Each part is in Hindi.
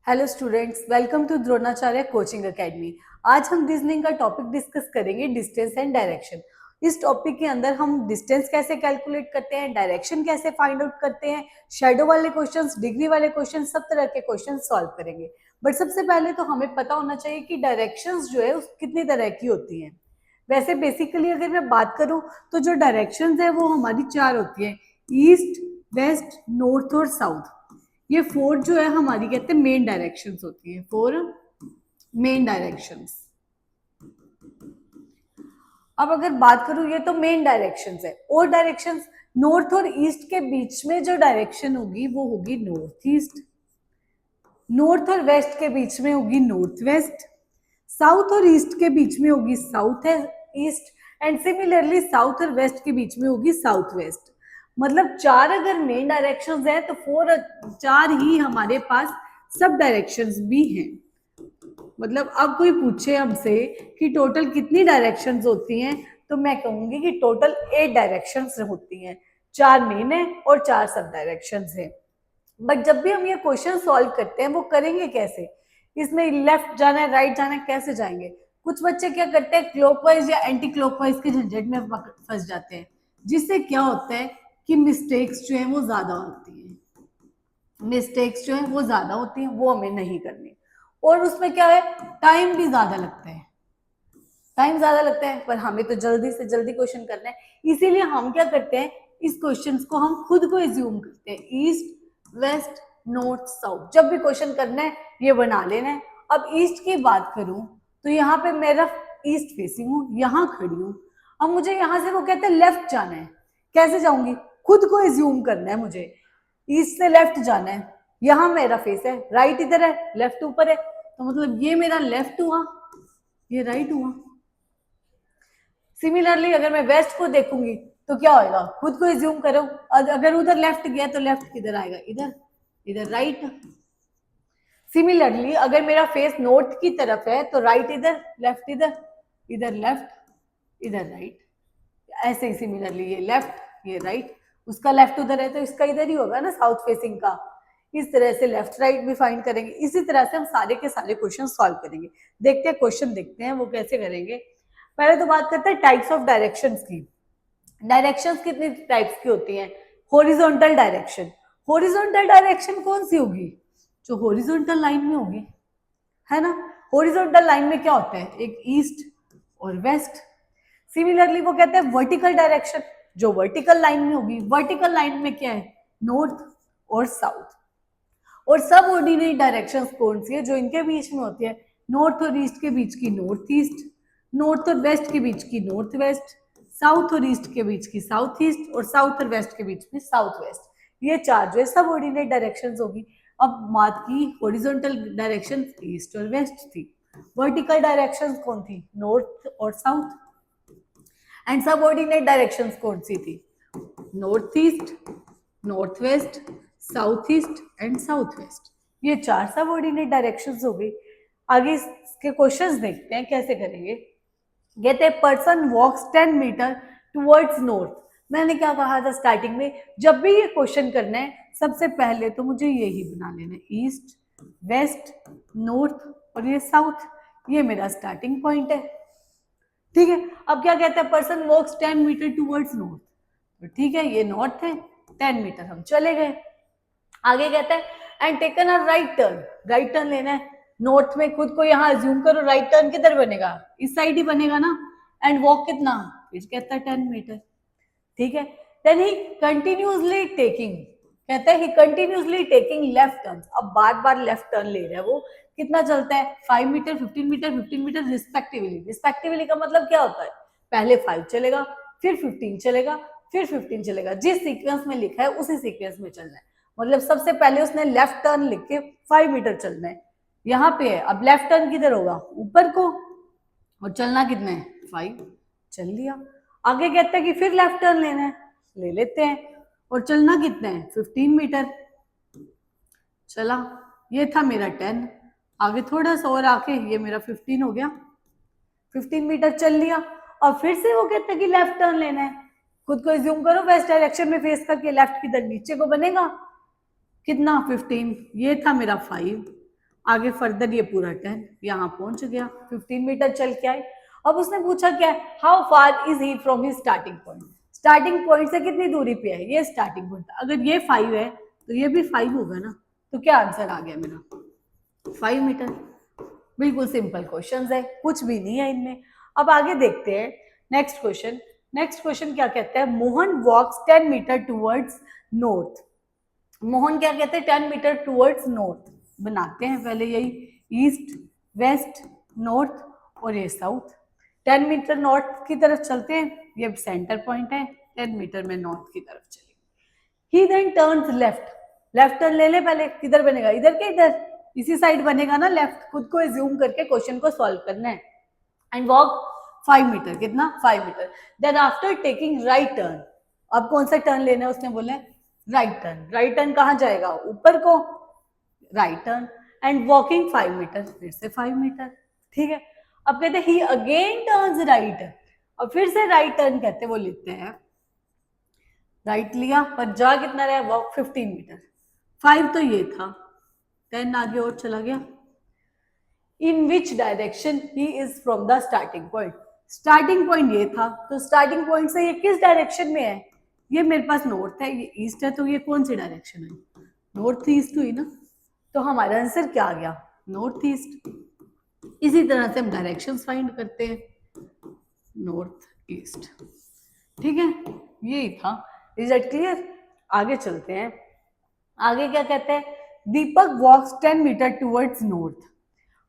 Hello students, welcome to Dronacharya coaching academy. आज हम रीजनिंग का टॉपिक डिस्कस करेंगे, डिस्टेंस एंड डायरेक्शन। इस टॉपिक के अंदर हम डिस्टेंस कैसे कैलकुलेट करते हैं, डायरेक्शन कैसे फाइंड आउट करते हैं, शैडो वाले क्वेश्चंस, डिग्री वाले क्वेश्चंस, सब तरह के क्वेश्चन सॉल्व करेंगे। बट सबसे पहले तो हमें पता होना चाहिए कि डायरेक्शंस जो है उस कितनी तरह की होती हैं। वैसे बेसिकली अगर मैं बात करूं तो जो डायरेक्शंस है वो हमारी चार होती है: ईस्ट, वेस्ट, नॉर्थ और साउथ। ये फोर जो है हमारी कहते हैं मेन डायरेक्शंस होती हैं, फोर मेन डायरेक्शंस। अब अगर बात करूं, ये तो मेन डायरेक्शंस है। और डायरेक्शंस नॉर्थ और ईस्ट के बीच में जो डायरेक्शन होगी वो होगी नॉर्थ ईस्ट। नॉर्थ और वेस्ट के बीच में होगी नॉर्थ वेस्ट। साउथ और ईस्ट के बीच में होगी south east. And similarly south और वेस्ट के बीच में होगी साउथ वेस्ट। मतलब चार अगर मेन डायरेक्शंस है तो फोर चार ही हमारे पास सब डायरेक्शंस भी हैं। मतलब अब कोई पूछे हमसे कि टोटल कितनी डायरेक्शंस होती हैं, तो मैं कहूंगी कि टोटल 8 डायरेक्शंस होती हैं। चार मेन है और चार सब डायरेक्शंस है। बट जब भी हम ये क्वेश्चन सॉल्व करते हैं वो करेंगे कैसे? इसमें लेफ्ट जाना है, राइट जाना है, कैसे जाएंगे? कुछ बच्चे क्या करते हैं, क्लॉकवाइज या एंटी क्लॉकवाइज के झंझट में फंस जाते हैं, जिससे क्या होता है कि मिस्टेक्स जो है वो ज्यादा होती है। मिस्टेक्स जो है वो ज्यादा होती हैं, वो हमें नहीं करनी। और उसमें क्या है, टाइम भी ज्यादा लगता है। टाइम ज्यादा लगता है, पर हमें तो जल्दी से जल्दी क्वेश्चन करना है। इसीलिए हम क्या करते हैं, इस क्वेश्चंस को हम खुद को एज्यूम करते हैं। ईस्ट, वेस्ट, नॉर्थ, साउथ, जब भी क्वेश्चन करना है ये बना लेना है। अब ईस्ट की बात करूं तो यहाँ पे मेरा ईस्ट फेसिंग हूँ, यहाँ खड़ी हूँ। अब मुझे यहाँ से वो कहते हैं लेफ्ट जाना है, कैसे जाऊंगी? खुद को एज्यूम करना है मुझे, ईस्ट से लेफ्ट जाना है। यहाँ मेरा फेस है, राइट इधर है, लेफ्ट ऊपर है, तो मतलब ये मेरा लेफ्ट हुआ, ये राइट हुआ। सिमिलरली अगर मैं वेस्ट को देखूंगी तो क्या होगा, खुद को एज्यूम करो। अगर उधर लेफ्ट गया तो लेफ्ट किधर आएगा, इधर, इधर राइट। सिमिलरली अगर मेरा फेस नॉर्थ की तरफ है तो राइट इधर, लेफ्ट इधर, इधर लेफ्ट, इधर राइट। ऐसे ही सिमिलरली ये लेफ्ट, ये राइट। उसका लेफ्ट उधर है तो इसका इधर ही होगा ना, साउथ फेसिंग का। इस तरह से लेफ्ट राइट भी फाइंड करेंगे। इसी तरह से हम सारे के सारे क्वेश्चन सॉल्व करेंगे। देखते हैं क्वेश्चन, देखते हैं वो कैसे करेंगे। पहले तो बात करते हैं टाइप्स ऑफ डायरेक्शंस की। डायरेक्शंस कितनी टाइप्स की होती हैं? Horizontal direction. हॉरिजॉन्टल डायरेक्शन कौन सी होगी? जो हॉरिजॉन्टल लाइन में होगी, है ना। हॉरिजॉन्टल लाइन में क्या होता है, एक ईस्ट और वेस्ट। सिमिलरली वो कहते हैं वर्टिकल डायरेक्शन, जो वर्टिकल लाइन में होगी। वर्टिकल लाइन में क्या है, नॉर्थ और साउथ। और सब ऑर्डिनरी डायरेक्शंस कौन सी है, जो इनके बीच में होती है? नॉर्थ और ईस्ट के बीच की नॉर्थ ईस्ट, नॉर्थ और वेस्ट के बीच की नॉर्थ वेस्ट, साउथ और ईस्ट के बीच की साउथ ईस्ट, और साउथ और वेस्ट के बीच में साउथ वेस्ट। ये चार जो है सब ऑर्डिनरी डायरेक्शंस होगी। अब बात की हॉरिजॉन्टल डायरेक्शन, ईस्ट और वेस्ट थी। वर्टिकल डायरेक्शंस कौन थी, नॉर्थ और साउथ। एंड सब ऑर्डिनेट डायरेक्शंस कौन सी थी, north east, north west, south east and south west. ये चार सब ऑर्डिनेट डायरेक्शंस हो गई। आगे इसके क्वेश्चंस देखते हैं कैसे करेंगे। कहते हैं पर्सन वॉक्स 10 मीटर टुवर्ड्स नॉर्थ। मैंने क्या कहा था स्टार्टिंग में, जब भी ये क्वेश्चन करना है सबसे पहले तो मुझे यही बना लेना है, ईस्ट, वेस्ट, नॉर्थ और ये साउथ। ये मेरा स्टार्टिंग पॉइंट है, ठीक है। अब क्या कहते हैं, पर्सन वॉक्स 10 मीटर टुवर्ड्स नॉर्थ, तो ठीक है ये नॉर्थ है, 10 मीटर हम चले गए। आगे कहते हैं and taken a right turn. Right turn लेना है, नॉर्थ में खुद को यहाँ अज्यूम करो, राइट टर्न किधर बनेगा, इस साइड ही बनेगा ना। एंड वॉक कितना, फिर कहता है 10 मीटर, ठीक है। देन ही कंटिन्यूसली टेकिंग, कहता है ही कंटिन्यूसली टेकिंग लेफ्ट टर्न। अब बार बार लेफ्ट टर्न ले रहा है वो। कितना चलता है, 5 metre, 15 metre, 15 metre respectively. Respectively का मतलब क्या होता है, पहले 5 चलेगा, फिर 15 चलेगा, फिर 15 चलेगा। जिस सीक्वेंस में लिखा है उसी सीक्वेंस में चलना है। मतलब सबसे पहले उसने लेफ्ट टर्न लिख के 5 मीटर चलना है, यहाँ पे है। अब लेफ्ट टर्न किधर होगा, ऊपर को, और चलना कितना है, 5, चल लिया। आगे कहता है कि फिर लेफ्ट टर्न लेना है, ले लेते हैं। और चलना कितना है, 15 मीटर चला। ये था मेरा 10, आगे थोड़ा सा और आके ये मेरा 15 हो गया, 15 मीटर चल लिया। और फिर से वो कहता है कि लेफ्ट टर्न लेना है। खुद को एज्यूम करो वेस्ट डायरेक्शन में फेस करके, लेफ्ट किधर, नीचे को बनेगा। कितना, 15, ये था मेरा 5। आगे फर्दर ये पूरा 10 यहाँ पहुंच गया, 15 मीटर चल के आए। अब उसने पूछा क्या है, how far is he from his starting point, starting point से कितनी दूरी पे है, ये स्टार्टिंग पॉइंट, अगर ये 5 है तो ये भी 5 होगा ना, तो क्या आंसर आ गया मेरा, 5 मीटर। बिल्कुल सिंपल क्वेश्चंस है, कुछ भी नहीं है इनमें। अब आगे देखते हैं नेक्स्ट क्वेश्चन। नेक्स्ट क्वेश्चन क्या कहता है, मोहन वॉक्स 10 मीटर टूवर्ड्स नॉर्थ। मोहन क्या कहते हैं, 10 मीटर टूवर्ड्स नॉर्थ। बनाते हैं पहले यही, ईस्ट वेस्ट नॉर्थ और ये साउथ। 10 मीटर नॉर्थ की तरफ चलते हैं, ये सेंटर पॉइंट है, 10 मीटर में नॉर्थ की तरफ चलेंगे। He then turns left, left turn ले ले पहले, किधर बनेगा, इधर के इधर, इसी साइड बनेगा ना लेफ्ट, खुद को एज्यूम करके क्वेश्चन को सॉल्व करना है। एंड वॉक 5 मीटर, कितना 5 metre. Then after taking right turn, अब कौन सा टर्न लेना है उसने बोला है, राइट टर्न। राइट टर्न कहाँ जाएगा, ऊपर को, right turn. And walking 5 metre, फिर से 5 मीटर, ठीक है। अब कहते हैं ही अगेन टर्न्स राइट, और फिर से राइट टर्न कहते वो लिखते हैं, राइट लिया पर जा कितना रहा, वॉक 15 मीटर, 5 तो ये था, 10 आगे और चला गया। In which direction he is from the starting point, starting point ये था, तो स्टार्टिंग पॉइंट से ये किस डायरेक्शन में है, ये मेरे पास नॉर्थ है, ये ईस्ट है, तो ये कौन सी डायरेक्शन है, नॉर्थ ईस्ट हुई ना, तो हमारा आंसर क्या आ गया, नॉर्थ ईस्ट। इसी तरह से हम डायरेक्शंस फाइंड करते हैं, नॉर्थ ईस्ट, ठीक है, यही था। इज इट क्लियर, आगे चलते हैं। आगे क्या कहते हैं, Deepak walks 10 metre towards north.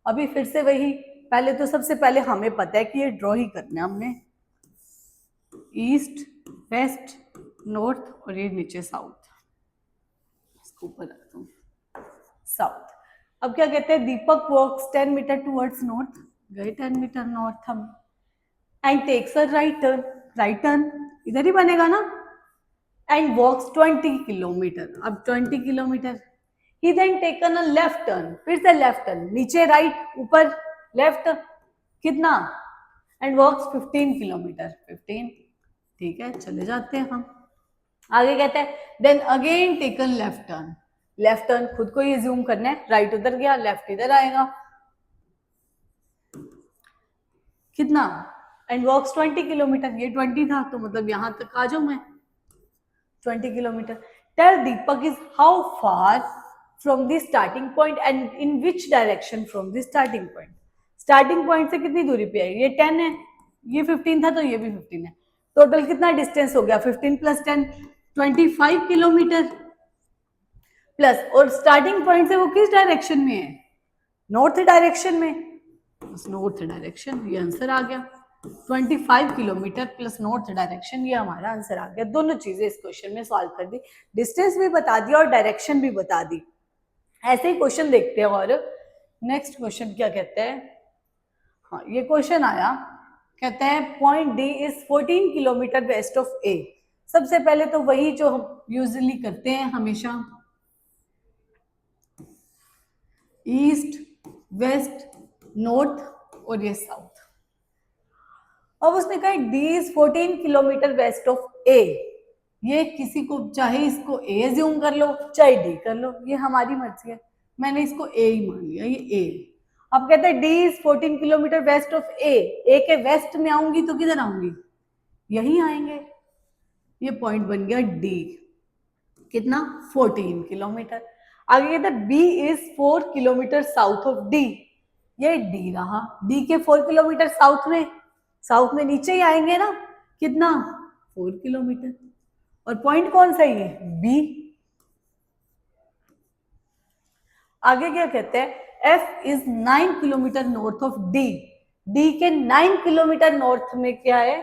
अभी फिर से वही, पहले तो सबसे पहले हमें पता है कि ये ड्रॉ ही करना है हमने, ईस्ट वेस्ट नॉर्थ और ये नीचे साउथ, इसको ऊपर रखता हूँ, साउथ। अब क्या कहते हैं, Deepak walks 10 metre towards north, गए 10 मीटर नॉर्थ हम, and takes a right turn, right turn इधर ही बनेगा ना, एंड वॉक्स 20 किलोमीटर, अब 20 kilometre. He then taken a left turn, फिर से लेफ्ट टर्न, नीचे राइट ऊपर लेफ्ट, कितना, एंड वॉक्स 15 किलोमीटर, 15, ठीक है, चले जाते हैं हम। आगे कहते हैं then again taken left turn, left turn खुद को ये जूम करना है, राइट उधर गया लेफ्ट इधर आएगा, कितना, एंड वॉक्स 20 किलोमीटर, ये 20 था तो मतलब यहां तक आ जाऊं मैं, 20 kilometre. Tell Deepak is how far from the starting point and in which direction from the starting point, starting point से कितनी दूरी पे है, ये 10 है, ये 15 था तो ये भी 15 है, टोटल कितना डिस्टेंस हो गया, 15 प्लस 10 25 किलोमीटर प्लस, और स्टार्टिंग पॉइंट से वो किस डायरेक्शन में है, नॉर्थ डायरेक्शन में, नॉर्थ डायरेक्शन, ये आंसर आ गया। 25 किलोमीटर प्लस नॉर्थ डायरेक्शन, ये हमारा आंसर आ गया। दोनों चीजें इस क्वेश्चन में सॉल्व कर दी, डिस्टेंस भी बता दिया और डायरेक्शन भी बता दी। ऐसे ही क्वेश्चन देखते हैं। और नेक्स्ट क्वेश्चन क्या कहते हैं, हाँ ये क्वेश्चन आया, कहते हैं point D is 14 kilometre west of A. सबसे पहले तो वही जो हम यूजुअली करते हैं हमेशा, ईस्ट वेस्ट नॉर्थ और ये साउथ। अब उसने कहा D is 14 kilometre west of A, ये किसी को चाहे इसको ए एज्यूम कर लो चाहे डी कर लो, ये हमारी मर्जी है, मैंने इसको ए ही मान लिया, ये ए। अब कहते हैं D is 14 kilometre west of A के वेस्ट में आऊंगी तो किधर आऊंगी, यही आएंगे, ये पॉइंट बन गया डी, कितना 14 किलोमीटर। आगे कहते हैं B is 4 kilometre south of D, ये डी रहा, डी के 4 किलोमीटर साउथ में नीचे ही आएंगे ना, कितना 4 किलोमीटर, और पॉइंट कौन सा है, बी। आगे क्या कहते हैं, F is 9 kilometre north of D, D के 9 किलोमीटर नॉर्थ में क्या है,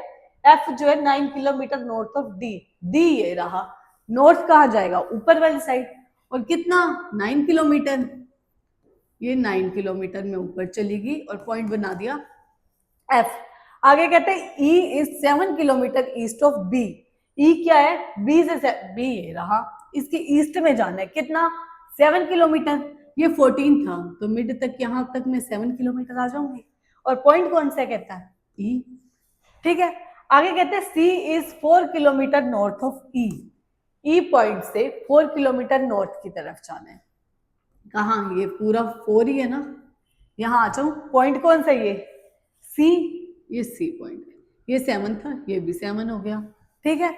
एफ जो है 9 kilometre north of D, D ये रहा, नॉर्थ कहाँ जाएगा, ऊपर वाली साइड, और कितना 9 किलोमीटर, ये 9 किलोमीटर में ऊपर चलेगी और पॉइंट बना दिया एफ। आगे कहते हैं E is 7 kilometre east of B, E क्या है, बी से बी ये रहा, इसके ईस्ट में जाना है, कितना 7 किलोमीटर, ये 14 था तो मिड तक यहां तक मैं 7 किलोमीटर आ जाऊंगी, और पॉइंट कौन सा कहता है, ई, ठीक है। आगे कहते हैं C is 4 kilometre north of E, E point से 4 किलोमीटर नॉर्थ की तरफ जाना है, कहाँ, ये पूरा 4 ही है ना, यहाँ आ जाऊं, पॉइंट कौन सा ये सी, ये सी पॉइंट है, ये 7 था, ये भी 7 हो गया। ठीक है,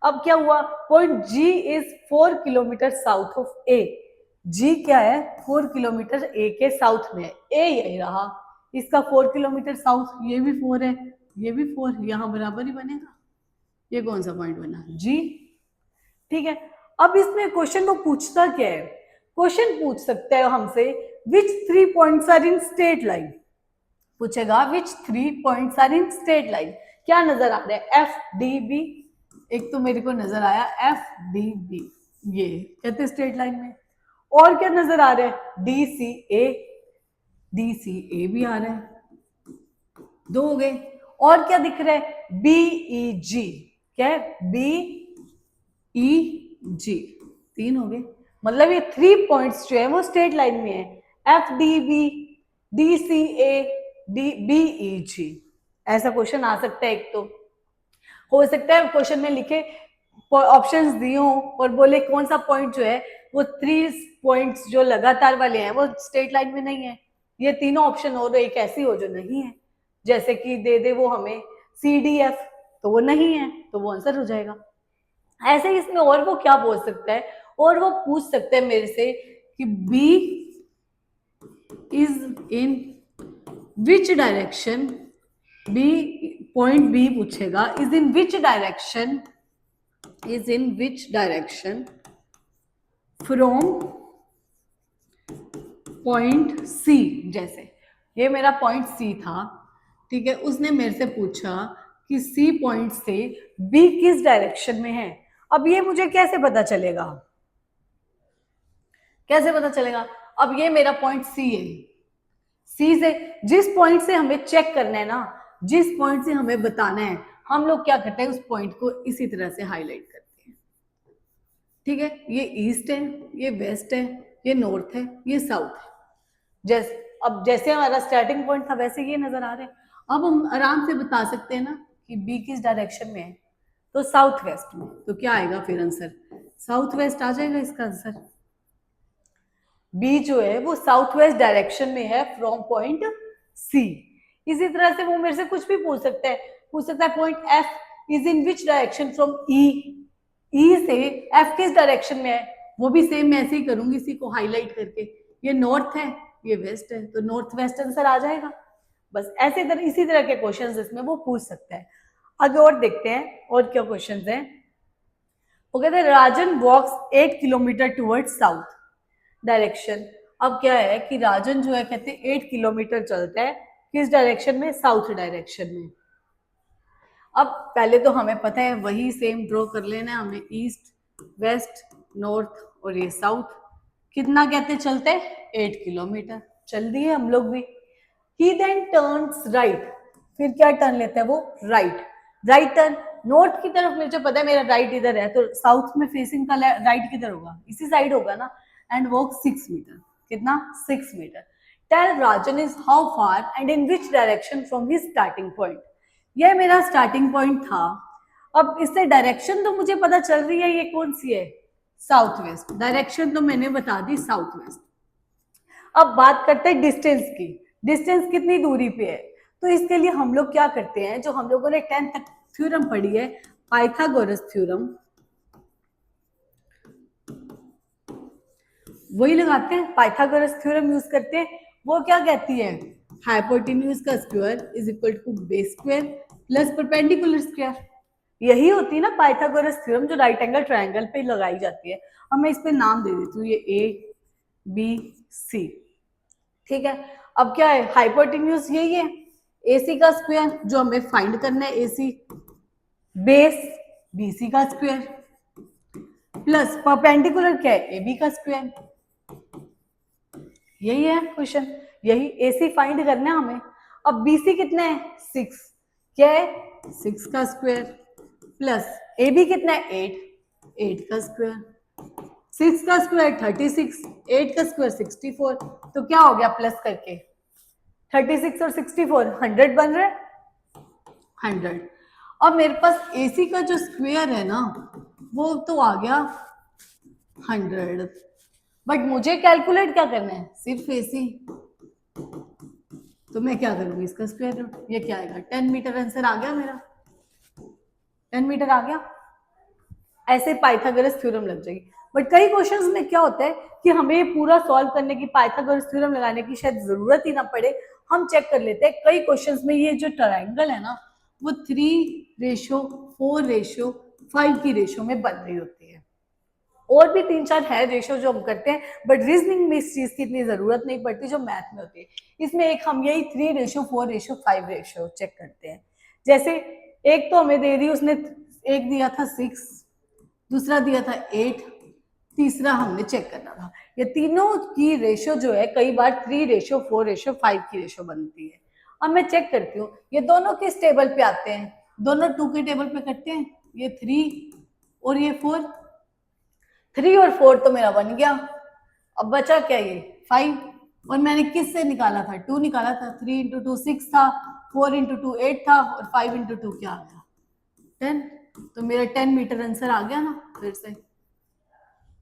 अब क्या हुआ, point G is 4 kilometre south of A. G क्या है, 4 किलोमीटर ए के साउथ में है, ए यही रहा, इसका 4 किलोमीटर साउथ, ये भी 4 है, ये भी 4, यहाँ बराबर ही बनेगा। ये कौन सा पॉइंट बना, जी। ठीक है, अब इसमें क्वेश्चन को पूछता क्या है, क्वेश्चन पूछ सकता है हमसे which 3 points are in straight line, पूछेगा which 3 points are in straight line. क्या नजर आ रहा है, एफ डी बी, एक तो मेरे को नजर आया एफ डी बी, ये कहते स्ट्रेट लाइन में, और क्या नजर आ रहा है, D C A, D C ए भी आ रहा है, 2 हो गए। और क्या दिख रहा है, बी ई जी, क्या है, बी ई जी, 3 हो गए। मतलब ये 3 पॉइंट्स जो है वो स्ट्रेट लाइन में है, F D B, D C A, D B E G. ऐसा क्वेश्चन आ सकता है, एक तो हो सकता है क्वेश्चन में लिखे ऑप्शंस दिए हो और बोले कौन सा पॉइंट जो है वो 3 पॉइंट्स जो लगातार वाले हैं वो स्ट्रेट लाइन में नहीं है, ये तीनों ऑप्शन हो, तो एक ऐसी हो जो नहीं है, जैसे कि दे दे वो हमें सी डी एफ, तो वो नहीं है, तो वो आंसर हो जाएगा। ऐसे ही इसमें और वो क्या बोल सकता है, और वो पूछ सकते हैं मेरे से कि B is in which direction, B point B पूछेगा, is in which direction, is in which direction from point C, जैसे ये मेरा पॉइंट सी था, ठीक है, उसने मेरे से पूछा कि सी पॉइंट से बी किस डायरेक्शन में है। अब ये मुझे कैसे पता चलेगा, कैसे पता चलेगा, अब ये मेरा पॉइंट सी है, सी से जिस पॉइंट से हमें चेक करना है ना, जिस पॉइंट से हमें बताना है, हम लोग क्या करते हैं, उस पॉइंट को इसी तरह से हाईलाइट करते हैं। ठीक है, ये ईस्ट है, ये वेस्ट है, ये नॉर्थ है, ये साउथ है, जैसे अब जैसे हमारा स्टार्टिंग पॉइंट था वैसे ये नजर आ रहे हैं। अब हम आराम से बता सकते हैं ना कि बी किस डायरेक्शन में है, तो साउथ वेस्ट में, तो क्या आएगा फिर आंसर, साउथ वेस्ट आ जाएगा इसका आंसर। बी जो है वो साउथ वेस्ट डायरेक्शन में है फ्रॉम पॉइंट सी। इसी तरह से वो मेरे से कुछ भी पूछ सकता है point F is in which direction from E, E से एफ किस डायरेक्शन में है, वो भी सेम मैं ऐसे ही करूंगी, इसी को हाईलाइट करके, ये नॉर्थ है, ये वेस्ट है, तो नॉर्थ वेस्ट आंसर आ जाएगा। बस ऐसे तरह इसी तरह के क्वेश्चंस इसमें वो पूछ सकता है। आगे और देखते हैं और क्या क्वेश्चंस हैं। वो कहते हैं राजन वॉक्स 8 किलोमीटर टुवर्ड्स साउथ डायरेक्शन। अब क्या है कि राजन जो है कहते हैं 8 किलोमीटर चलता है किस डायरेक्शन में, साउथ डायरेक्शन में। अब पहले तो हमें पता है वही सेम ड्रॉ कर लेना है हमें, ईस्ट वेस्ट नॉर्थ और ये साउथ, कितना कहते चलते हैं 8 किलोमीटर, चल दिए हम लोग भी। ही देन टर्न्स राइट, फिर क्या टर्न लेता है वो, राइट, राइट टर्न नॉर्थ की तरफ, मुझे पता है मेरा राइट इधर है, तो साउथ में फेसिंग का राइट किधर होगा, इसी साइड होगा ना, एंड वॉक 6 मीटर, कितना 6 metre. Tell Rajan is how far and in which direction from his starting point, यह मेरा स्टार्टिंग पॉइंट था। अब इससे डायरेक्शन तो मुझे पता चल रही है, ये कौन सी है, साउथ वेस्ट, डायरेक्शन तो मैंने बता दी साउथ वेस्ट। अब बात करते हैं डिस्टेंस की, डिस्टेंस कितनी दूरी पे है, तो इसके लिए हम लोग क्या करते हैं, जो हम लोगों ने 10th तक थ्योरम पढ़ी है, पाइथागोरस थ्योरम, वही लगाते हैं, पाइथागोरस थ्योरम यूज करते हैं। वो क्या कहती है, हाइपोटेन्यूज का square is equal to base square plus perpendicular square, यही होती है ना पाइथागोरस थ्योरम, जो राइट एंगल ट्रायंगल पे लगाई जाती है। अब मैं इस पे नाम दे देती हूँ, ये ए बी सी, ठीक है। अब क्या है, हाइपोटेन्यूज यही है, एसी का स्क्वायर जो हमें फाइंड करना है, एसी बेस बीसी का स्क्वायर प्लस परपेंडिकुलर क्या है, एबी का स्क्वायर, यही है क्वेश्चन, यही एसी फाइंड करना है हमें। अब बीसी कितना है 6, क्या है 6 का स्क्वायर प्लस एबी कितना है 8, 8 का स्क्वायर, 6 का स्क्वायर 36, 8 का स्क्वायर 64, तो क्या हो गया प्लस करके 36 और 64 100 बन रहा है 100। अब मेरे पास एसी का जो स्क्वायर है ना वो तो आ गया 100, बट मुझे कैलकुलेट क्या करना है, सिर्फ एसी, तो मैं क्या करूंगी, इसका स्क्वायर रूट, ये क्या आएगा 10 मीटर, आंसर आ गया मेरा, 10 मीटर आ गया। ऐसे पाइथागोरस थ्योरम लग जाएगी। बट कई क्वेश्चंस में क्या होता है कि हमें पूरा सॉल्व करने की, पाइथागोरस थ्योरम लगाने की शायद जरूरत ही ना पड़े, हम चेक कर लेते हैं। कई क्वेश्चंस में ये जो ट्रायंगल है ना, वो 3:4:5 की रेशो में बन रही होती है। और भी 3-4 है रेशो जो हम करते हैं, बट रीजनिंग में इस चीज की इतनी जरूरत नहीं पड़ती जो मैथ में होती है। इसमें एक हम यही 3:4:5 रेशो चेक करते हैं। जैसे एक तो हमें दे दी उसने, एक दिया था 6, दूसरा दिया था 8, तीसरा हमने चेक करना था। ये तीनों की रेशो जो है कई बार 3:4:5 की रेशो बनती है। अब मैं चेक करती हूँ ये दोनों किस टेबल पे आते हैं, दोनों 2 के टेबल पे करते हैं, ये 3 और ये 4, 3 और 4 तो मेरा बन गया। अब बचा क्या, ये 5, और मैंने किस से निकाला था, 2 निकाला था, 3 × 2 6 था, 4 × 2 8 था, और 5 × 2 क्या आ गया 10, तो मेरा 10 मीटर आंसर आ गया ना फिर से।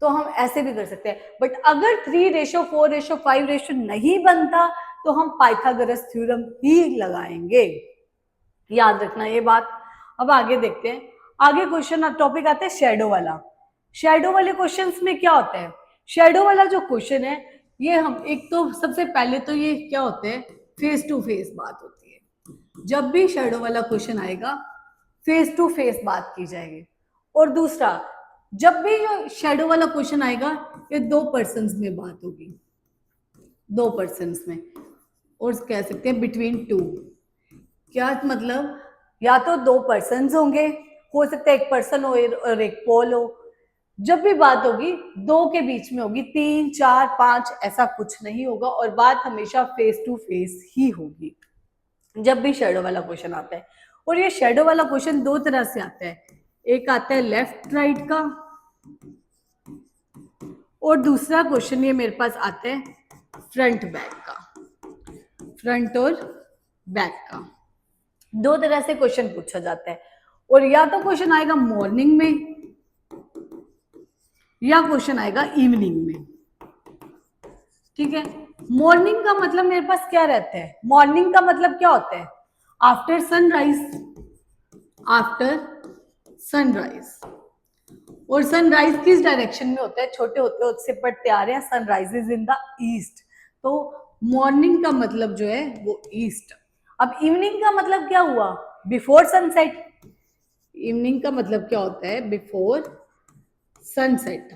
तो हम ऐसे भी कर सकते हैं। बट अगर 3:4:5 रेशो नहीं बनता तो हम पाइथागोरस थ्योरम ही लगाएंगे, याद रखना ये बात। अब आगे देखते हैं, आगे क्वेश्चन टॉपिक आता है शैडो वाला। शैडो वाले क्वेश्चंस में क्या होता है, शैडो वाला जो क्वेश्चन है, ये हम एक तो सबसे पहले तो ये क्या होते हैं, फेस टू फेस बात होती है। जब भी शैडो वाला क्वेश्चन आएगा फेस टू फेस बात की जाएगी। और दूसरा, जब भी जो शैडो वाला क्वेश्चन आएगा ये 2 पर्सन्स में बात होगी, 2 पर्सन्स में, और कह सकते हैं बिटवीन 2। क्या मतलब, या तो 2 पर्सन्स होंगे, हो सकता है 1 पर्सन हो और 1 पोल हो। जब भी बात होगी 2 के बीच में होगी, 3 4 5 ऐसा कुछ नहीं होगा, और बात हमेशा फेस टू फेस ही होगी जब भी शैडो वाला क्वेश्चन आता है। और ये शैडो वाला क्वेश्चन 2 तरह से आता है, एक आता है लेफ्ट राइट का, और दूसरा क्वेश्चन ये मेरे पास आता है फ्रंट बैक का, फ्रंट और बैक का। 2 तरह से क्वेश्चन पूछा जाता है, और या तो क्वेश्चन आएगा मॉर्निंग में या क्वेश्चन आएगा इवनिंग में। ठीक है, मॉर्निंग का मतलब मेरे पास क्या रहता है, मॉर्निंग का मतलब क्या होता है, आफ्टर सनराइज, आफ्टर सनराइज। और सनराइज किस डायरेक्शन में होता है, छोटे होते होते से पढ़ते आ रहे हैं, sunrise is in the east, तो मॉर्निंग का मतलब जो है वो ईस्ट। अब इवनिंग का मतलब क्या हुआ, बिफोर सनसेट। इवनिंग का मतलब क्या होता है, बिफोर सनसेट।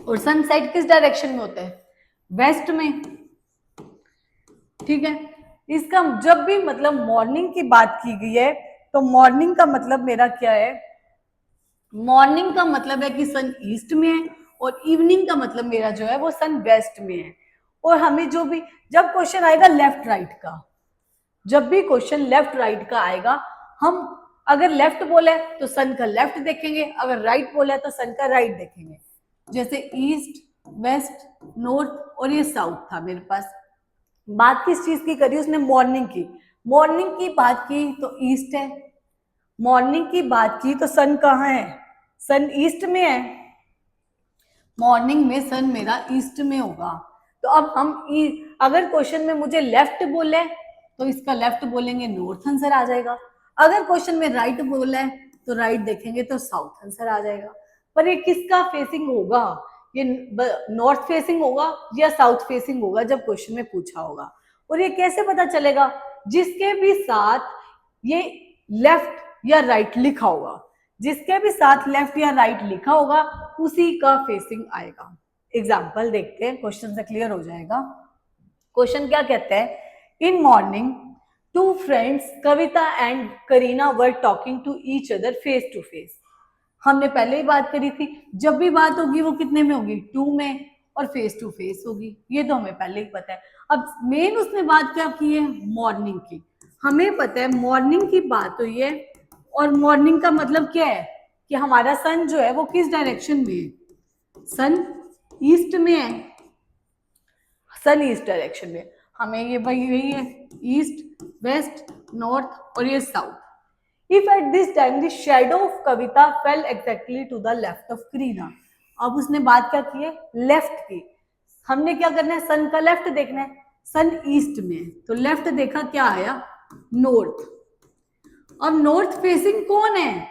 और सनसेट किस डायरेक्शन में होता है, वेस्ट में। ठीक है, इसका जब भी मतलब मॉर्निंग की बात की गई है तो मॉर्निंग का मतलब मेरा क्या है, मॉर्निंग का मतलब है कि सन ईस्ट में है, और इवनिंग का मतलब मेरा जो है वो सन वेस्ट में है। और हमें जो भी, जब क्वेश्चन आएगा लेफ्ट राइट का, जब भी क्वेश्चन लेफ्ट राइट का आएगा, हम अगर लेफ्ट बोले तो सन का लेफ्ट देखेंगे, अगर राइट बोले तो सन का राइट देखेंगे। जैसे ईस्ट, वेस्ट, नॉर्थ और ये साउथ था मेरे पास। बात किस चीज की करी उसने, मॉर्निंग की। मॉर्निंग की बात की तो ईस्ट है, मॉर्निंग की बात की तो सन कहाँ है, सन ईस्ट में है, मॉर्निंग में सन मेरा ईस्ट में होगा। तो अब हम अगर क्वेश्चन में मुझे लेफ्ट बोले तो इसका लेफ्ट बोलेंगे, नॉर्थ आंसर आ जाएगा। अगर क्वेश्चन में राइट बोला है तो राइट देखेंगे तो साउथ आंसर आ जाएगा। पर ये किसका फेसिंग होगा, ये नॉर्थ फेसिंग होगा या साउथ फेसिंग होगा जब क्वेश्चन में पूछा होगा। और ये कैसे पता चलेगा, जिसके भी साथ ये लेफ्ट या राइट लिखा होगा, जिसके भी साथ लेफ्ट या राइट लिखा होगा उसी का फेसिंग आएगा। एग्जाम्पल देखते हैं, क्वेश्चन से क्लियर हो जाएगा। क्वेश्चन क्या कहते हैं, in morning 2 friends Kavita and Kareena were talking to each other face to face. हमने पहले ही बात करी थी, जब भी बात होगी वो कितने में होगी, 2 में, और फेस टू फेस होगी, ये तो हमें पहले ही पता है। अब मेन उसने बात क्या की है, मॉर्निंग की। हमें पता है मॉर्निंग की बात हुई है, और मॉर्निंग का मतलब क्या है कि हमारा सन जो है वो किस डायरेक्शन में है, सन ईस्ट में है, सन ईस्ट डायरेक्शन में। हमें ये भाई यही है, ईस्ट, वेस्ट, नॉर्थ और ये south. If at this time the shadow of Kavita fell exactly to the left of Kareena. अब उसने बात क्या की है, लेफ्ट की। हमने क्या करना है, सन का लेफ्ट देखना है, सन ईस्ट में है, तो लेफ्ट देखा, क्या आया, नॉर्थ। अब नॉर्थ फेसिंग कौन है,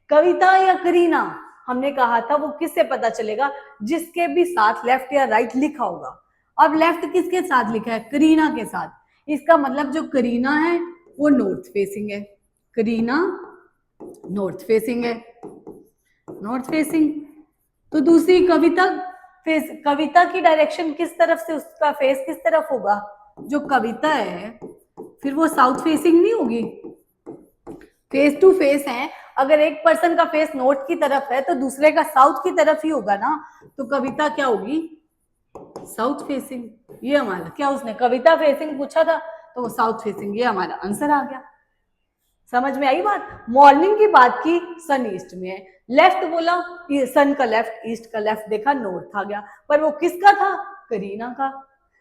कविता या करीना? हमने कहा था वो किससे पता चलेगा, जिसके भी साथ लेफ्ट या राइट लिखा होगा। अब लेफ्ट किसके साथ लिखा है, करीना के साथ। इसका मतलब जो करीना है वो नॉर्थ फेसिंग है, करीना नॉर्थ फेसिंग है, नॉर्थ फेसिंग। तो दूसरी कविता, फेस, कविता की डायरेक्शन किस तरफ से, उसका फेस किस तरफ होगा, जो कविता है फिर वो साउथ फेसिंग नहीं होगी, फेस टू फेस है। अगर एक पर्सन का फेस नॉर्थ की तरफ है तो दूसरे का साउथ की तरफ ही होगा ना, तो कविता क्या होगी, साउथ फेसिंग। ये हमारा क्या, उसने कविता फेसिंग पूछा था तो वो साउथ फेसिंग, ये हमारा आंसर आ गया। समझ में आई बात। मॉर्निंग की बात की, सन ईस्ट में है, लेफ्ट बोला, सन का लेफ्ट, ईस्ट का लेफ्ट देखा, नॉर्थ आ गया, पर वो किसका था, करीना का।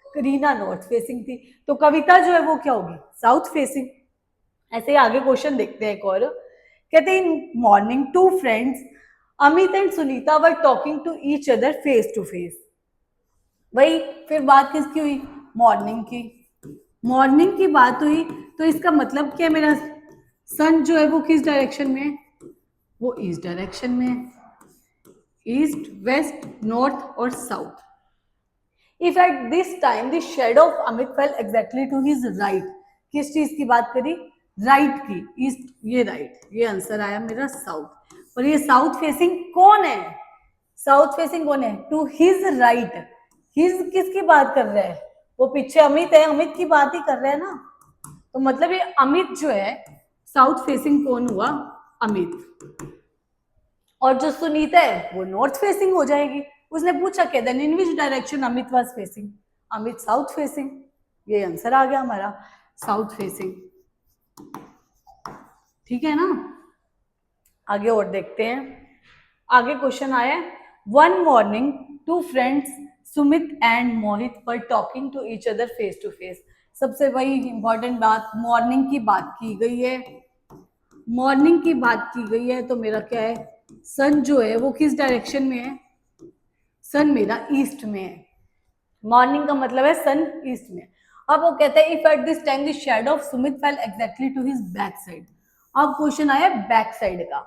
करीना नॉर्थ फेसिंग थी, तो कविता जो है वो क्या होगी, साउथ फेसिंग। ऐसे ही आगे क्वेश्चन देखते हैं एक और। कहते हैं in morning two friends Amit and Sunita were talking to each other face to face. वही फिर बात किसकी हुई, मॉर्निंग की। मॉर्निंग की बात हुई तो इसका मतलब क्या है, मेरा सन जो है वो किस डायरेक्शन में है, वो ईस्ट डायरेक्शन में है, ईस्ट, वेस्ट, नॉर्थ और south. If at this time the shadow of Amit fell exactly to his right, किस चीज की बात करी, राइट की, ईस्ट, ये राइट, ये आंसर आया मेरा साउथ। और ये साउथ फेसिंग कौन है, साउथ फेसिंग कौन है, टू हिज राइट। हिज किसकी बात कर रहे हैं, वो पीछे अमित है, अमित की बात ही कर रहे हैं ना, तो मतलब ये अमित जो है साउथ फेसिंग कौन हुआ, अमित। और जो सुनीता है वो नॉर्थ फेसिंग हो जाएगी। उसने पूछा क्या, then in which direction Amit was facing, Amit south facing, ये आंसर आ गया हमारा, साउथ फेसिंग। ठीक है ना। आगे और देखते हैं। आगे क्वेश्चन आया, one morning two friends Sumit and Mohit were talking to each other face to face. सबसे वही इंपॉर्टेंट बात, मॉर्निंग की बात की गई है, मॉर्निंग की बात की गई है, तो मेरा क्या है, सन जो है वो किस डायरेक्शन में है, सन मेरा ईस्ट में है, मॉर्निंग का मतलब है सन ईस्ट में। अब वो कहते हैं if at this time the shadow of Sumit fell exactly to his back side. अब क्वेश्चन आया बैक साइड का।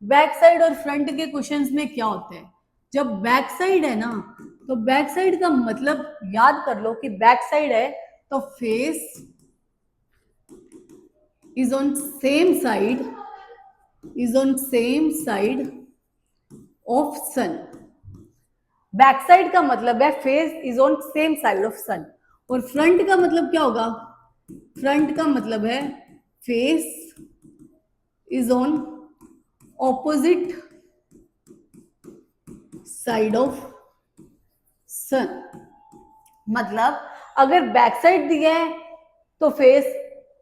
बैक साइड और फ्रंट के क्वेश्चंस में क्या होते हैं, जब बैक साइड है ना, तो बैक साइड का मतलब याद कर लो कि बैक साइड है तो face is on same side of sun। Back side का मतलब है face is on same side of sun. और फ्रंट का मतलब क्या होगा, फ्रंट का मतलब है face is on opposite side of sun. मतलब अगर बैक साइड दिया है तो फेस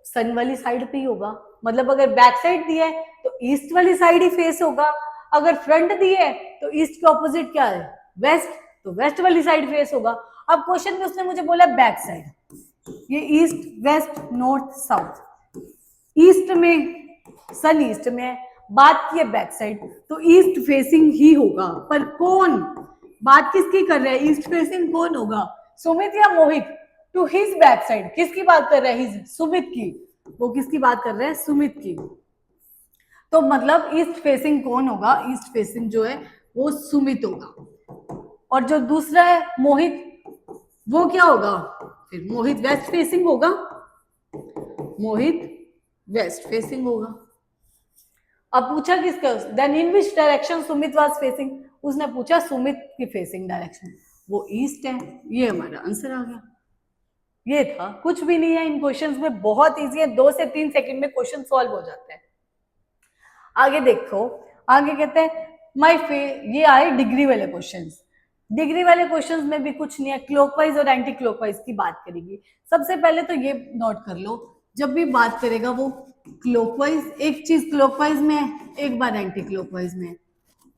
सन वाली साइड पे ही होगा, मतलब अगर बैक साइड दिया है तो ईस्ट वाली साइड ही फेस होगा, अगर फ्रंट दिया है तो ईस्ट के ऑपोजिट क्या है, वेस्ट, तो वेस्ट वाली साइड फेस होगा। अब क्वेश्चन में उसने मुझे बोला बैक साइड, ये east, west, north, south. East में सन ईस्ट में है, बात की है बैक साइड, तो ईस्ट फेसिंग ही होगा। पर कौन, बात किसकी कर रहे हैं, ईस्ट फेसिंग कौन होगा, सुमित या मोहित, टू हिज बैक साइड, किसकी बात कर रहे हैं, हिज, सुमित की, वो किसकी बात कर रहे हैं, सुमित की। तो मतलब ईस्ट फेसिंग कौन होगा, ईस्ट फेसिंग जो है वो सुमित होगा। और जो दूसरा है मोहित, वो क्या होगा, फिर मोहित वेस्ट फेसिंग होगा, मोहित वेस्ट फेसिंग होगा। अब पूछा किसका, then in which direction Sumit was facing, उसने पूछा सुमित की फेसिंग डायरेक्शन, वो ईस्ट है, ये हमारा आंसर आ गया। ये था, कुछ भी नहीं है इन क्वेश्चंस में, बहुत इजी है, 2 से 3 सेकंड में क्वेश्चन सॉल्व हो जाते हैं। आगे देखो, आगे कहते हैं ये आए डिग्री वाले क्वेश्चंस। डिग्री वाले क्वेश्चंस में भी कुछ नहीं है, क्लॉकवाइज और एंटी क्लॉकवाइज की बात करेगी। सबसे पहले तो ये नोट कर लो, जब भी बात करेगा वो क्लॉकवाइज, एक चीज क्लॉकवाइज में है, एक बार एंटी क्लॉकवाइज में,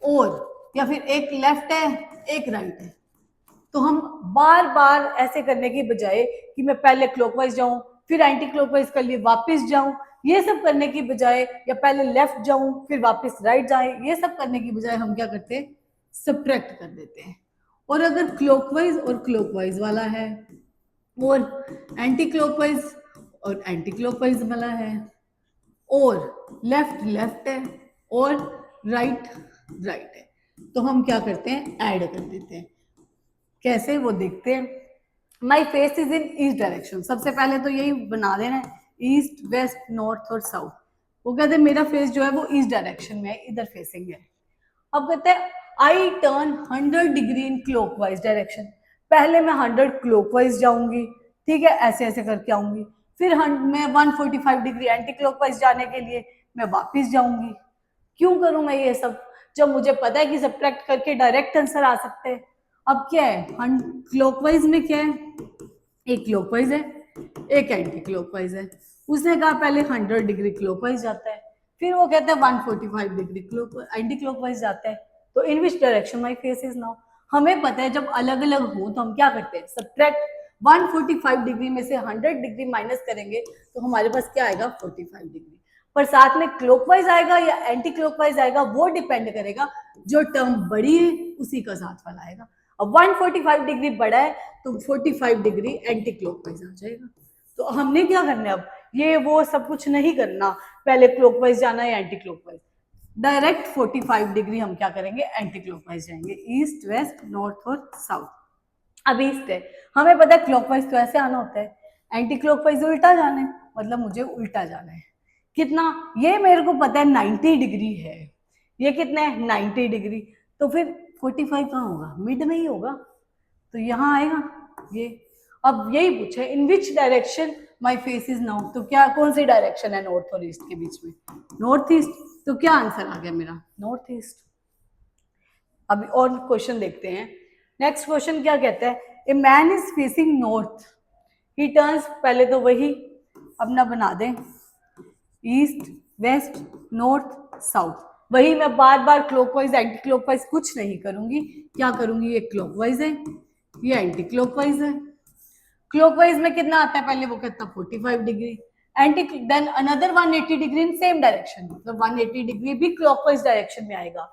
और या फिर एक लेफ्ट है एक राइट है। तो हम बार बार ऐसे करने की बजाय कि मैं पहले क्लॉकवाइज जाऊं फिर एंटी क्लॉकवाइज कर लिए वापस जाऊं, ये सब करने की बजाय, या पहले लेफ्ट जाऊं फिर वापस राइट जाए, ये सब करने की बजाय हम क्या करते हैं, सब्ट्रैक्ट कर देते हैं। और अगर क्लॉकवाइज और क्लॉकवाइज वाला है और एंटी क्लॉकवाइज और एंटी क्लॉकवाइज वाला है और लेफ्ट लेफ्ट है और राइट राइट है, तो हम क्या करते हैं, ऐड कर देते हैं। कैसे वो देखते हैं। माई face is in east direction, सबसे पहले तो यही बना देना है, ईस्ट वेस्ट नॉर्थ और साउथ। वो कहते हैं मेरा फेस जो है वो ईस्ट डायरेक्शन में है, इधर फेसिंग है। अब कहते हैं I turn 100 degree in clockwise direction, पहले मैं 100 क्लॉकवाइज जाऊंगी, ठीक है, ऐसे ऐसे करके आऊंगी, फिर मैं 145 डिग्री एंटी क्लॉकवाइज जाने के लिए मैं वापस जाऊंगी। क्यों करूं मैं ये सब, जब मुझे पता है कि सब्ट्रैक्ट करके डायरेक्ट आंसर आ सकते हैं। अब क्या है, क्लॉकवाइज में क्या है, एक क्लॉकवाइज है एक एंटी क्लॉकवाइज है। उसने कहा पहले 100 डिग्री क्लॉकवाइज जाता है, फिर वो कहता है 145 डिग्री एंटी क्लॉकवाइज जाता है। तो in which direction my face is now, हमें पता है जब अलग अलग हो तो हम क्या करते हैं, सब्ट्रैक्ट 145 डिग्री में से 100 डिग्री माइनस करेंगे तो हमारे पास क्या आएगा 45 डिग्री। पर साथ में क्लॉकवाइज आएगा या एंटी क्लॉकवाइज आएगा वो डिपेंड करेगा, जो टर्म बड़ी है उसी का साथ वाला आएगा। अब 145 डिग्री बड़ा है तो 45 डिग्री एंटी क्लॉकवाइज आ जाएगा। तो हमने क्या करना है, अब ये वो सब कुछ नहीं करना, पहले क्लॉकवाइज जाना है एंटी क्लॉकवाइज, डायरेक्ट 45 डिग्री हम क्या करेंगे, एंटी क्लॉकवाइज जाएंगे, ईस्ट वेस्ट नॉर्थ और साउथ। अब ईस्ट है, हमें पता है क्लॉकवाइज तो ऐसे आना होता है, एंटी क्लॉकवाइज उल्टा जाना है, मतलब मुझे उल्टा जाना है। कितना, ये मेरे को पता है 90 डिग्री है, ये कितना है 90 डिग्री, तो फिर 45 कहाँ होगा, मिड में ही होगा, तो यहाँ आएगा ये। अब यही पूछे in which direction my face is now, तो क्या कौन सी डायरेक्शन है नॉर्थ और ईस्ट के बीच में, नॉर्थ ईस्ट, तो क्या आंसर आ गया मेरा, नॉर्थ ईस्ट। अभी और क्वेश्चन देखते हैं। नेक्स्ट क्वेश्चन क्या कहता है, a man is facing north, he turns, पहले तो वही अपना बना दें, ईस्ट वेस्ट नॉर्थ साउथ, वही मैं बार बार क्लॉकवाइज एंटी क्लॉकवाइज कुछ नहीं करूंगी, क्या करूंगी, ये क्लॉकवाइज है ये एंटी क्लॉकवाइज है। क्लॉकवाइज में कितना आता है, पहले वो कहता 45 degree, anti then another 180 degree in same direction, मतलब 180 डिग्री भी क्लॉकवाइज डायरेक्शन में आएगा,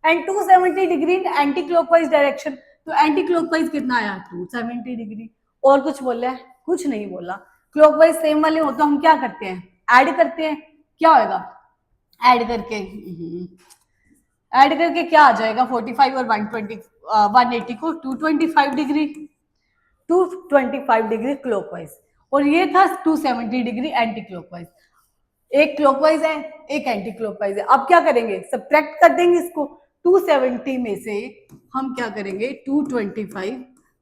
and 270 degree in anti clockwise direction, तो एंटी क्लॉकवाइज कितना आया 270 डिग्री। और कुछ बोला है, कुछ नहीं बोला। क्लॉकवाइज सेम वाले हो तो हम क्या करते हैं, ऐड करते हैं, क्या होगा, ऐड करके क्या आ जाएगा, 45 और 180 को 225 डिग्री, 225 डिग्री क्लॉकवाइज, और ये था 270 डिग्री एंटी क्लॉकवाइज। एक क्लॉकवाइज है एक एंटी क्लॉकवाइज है। अब क्या करेंगे, सब्ट्रैक्ट कर देंगे इसको, 270 में से हम क्या करेंगे 225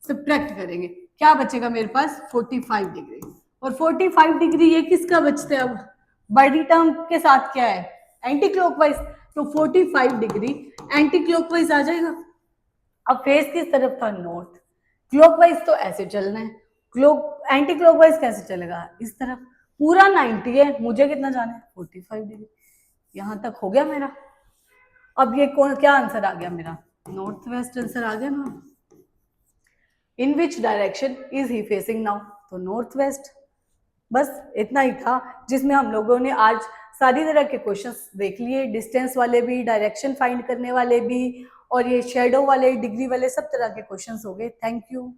सब्ट्रैक्ट करेंगे, क्या बचेगा मेरे पास 45 डिग्री, और 45 डिग्री ये किसका बचता है, अब बड़ी टर्म के साथ क्या है एंटी क्लॉकवाइज, तो 45 डिग्री एंटी क्लॉकवाइज आ जाएगा। अब फेस किस तरफ था, नॉर्थ, क्लॉकवाइज तो ऐसे चलना है, एंटी क्लॉकवाइज कैसे चलेगा, इस तरफ, पूरा 90 है, मुझे कितना जाना है 45 डिग्री, यहां तक हो गया मेरा। अब ये कौन, क्या आंसर आ गया मेरा, नॉर्थ वेस्ट आंसर आ गया ना। In which direction is he facing now, तो नॉर्थ वेस्ट। बस इतना ही था जिसमें हम लोगों ने आज सारी तरह के क्वेश्चंस देख लिए, डिस्टेंस वाले भी, डायरेक्शन फाइंड करने वाले भी, और ये शेडो वाले, डिग्री वाले, सब तरह के क्वेश्चंस हो गए। Thank you.